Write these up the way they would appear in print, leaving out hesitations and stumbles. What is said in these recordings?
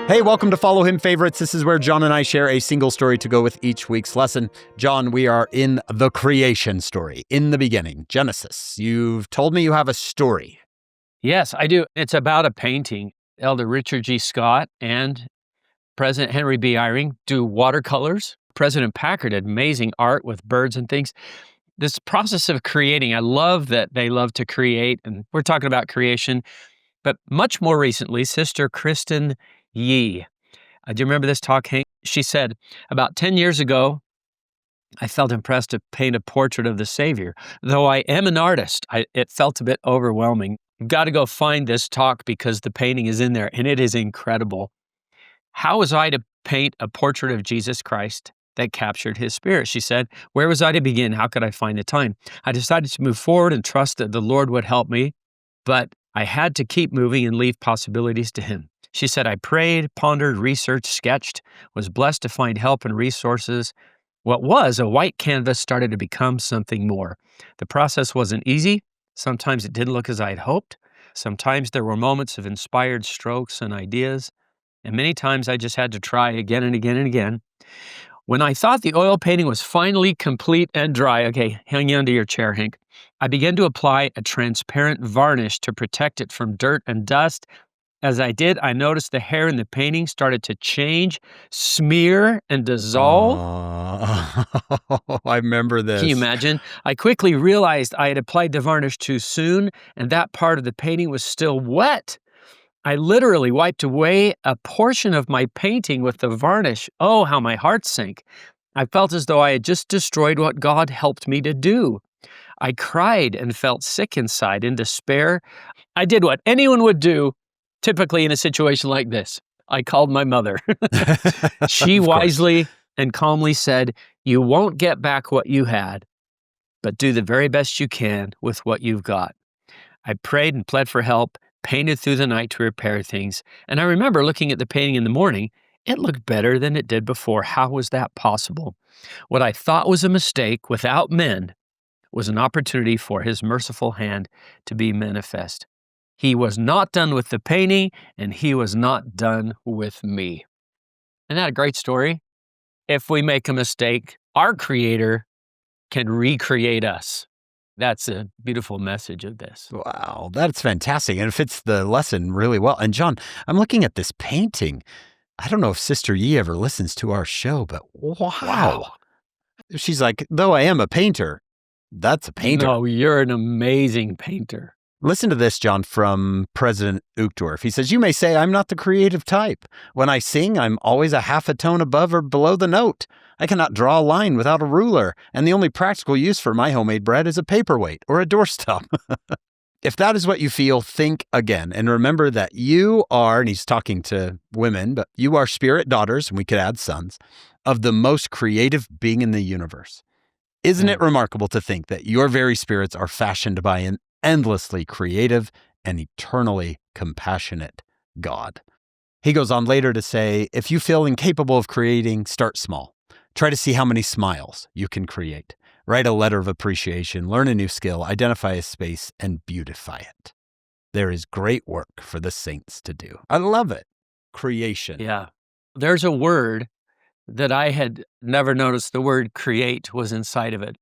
Hey, welcome to Follow Him Favorites. This is where John and I share a single story to go with each week's lesson. John, we are in the creation story, in the beginning, Genesis. You've told me you have a story. Yes, I do. It's about a painting. Elder Richard G. Scott and President Henry B. Eyring do watercolors. President Packard did amazing art with birds and things. This process of creating, I love that they love to create, and we're talking about creation. But much more recently, Sister Kristen Yee. Do you remember this talk, Hank? She said, about 10 years ago, I felt impressed to paint a portrait of the Savior. Though I am an artist, it felt a bit overwhelming. You've got to go find this talk because the painting is in there, and it is incredible. How was I to paint a portrait of Jesus Christ that captured his spirit? She said, where was I to begin? How could I find the time? I decided to move forward and trust that the Lord would help me, but I had to keep moving and leave possibilities to him. She said, I prayed, pondered, researched, sketched, was blessed to find help and resources. What was a white canvas started to become something more. The process wasn't easy. Sometimes it didn't look as I had hoped. Sometimes there were moments of inspired strokes and ideas. And many times I just had to try again and again and again. When I thought the oil painting was finally complete and dry, okay, hang on to your chair, Hank, I began to apply a transparent varnish to protect it from dirt and dust. As I did, I noticed the hair in the painting started to change, smear, and dissolve. I remember this. Can you imagine? I quickly realized I had applied the varnish too soon, and that part of the painting was still wet. I literally wiped away a portion of my painting with the varnish. Oh, how my heart sank. I felt as though I had just destroyed what God helped me to do. I cried and felt sick inside in despair. I did what anyone would do, typically in a situation like this. I called my mother. She wisely and calmly said, you won't get back what you had, but do the very best you can with what you've got. I prayed and pled for help, painted through the night to repair things. And I remember looking at the painting in the morning, it looked better than it did before. How was that possible? What I thought was a mistake without mend was an opportunity for his merciful hand to be manifest. He was not done with the painting, and he was not done with me. Isn't that a great story? If we make a mistake, our Creator can recreate us. That's a beautiful message of this. Wow, that's fantastic. And it fits the lesson really well. And John, I'm looking at this painting. I don't know if Sister Yee ever listens to our show, but wow. She's like, though I am a painter, that's a painter. No, you're an amazing painter. Listen to this, John, from President Uchtdorf. He says, you may say I'm not the creative type. When I sing, I'm always a half a tone above or below the note. I cannot draw a line without a ruler, and the only practical use for my homemade bread is a paperweight or a doorstop. If that is what you feel, think again. And remember that you are, and he's talking to women, but you are spirit daughters, and we could add sons, of the most creative being in the universe. Isn't it remarkable to think that your very spirits are fashioned by an endlessly creative and eternally compassionate God? He goes on later to say, if you feel incapable of creating, start small. Try to see how many smiles you can create. Write a letter of appreciation, learn a new skill, identify a space, and beautify it. There is great work for the saints to do. I love it. Creation. Yeah. There's a word that I had never noticed the word create was inside of it.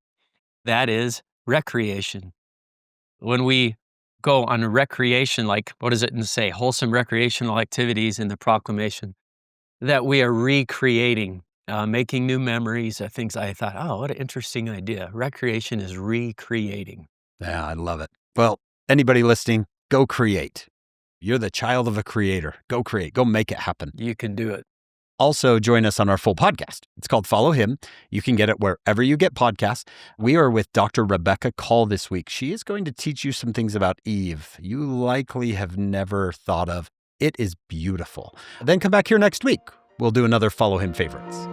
That is recreation. When we go on a recreation, like, what does it say? Wholesome recreational activities in the proclamation, that we are recreating, making new memories, things I thought, oh, what an interesting idea. Recreation is recreating. Yeah, I love it. Well, anybody listening, go create. You're the child of a creator. Go create. Go make it happen. You can do it. Also, join us on our full podcast. It's called Follow Him. You can get it wherever you get podcasts. We are with Dr. Rebecca Call this week. She is going to teach you some things about Eve you likely have never thought of. It is beautiful. Then come back here next week. We'll do another Follow Him Favorites.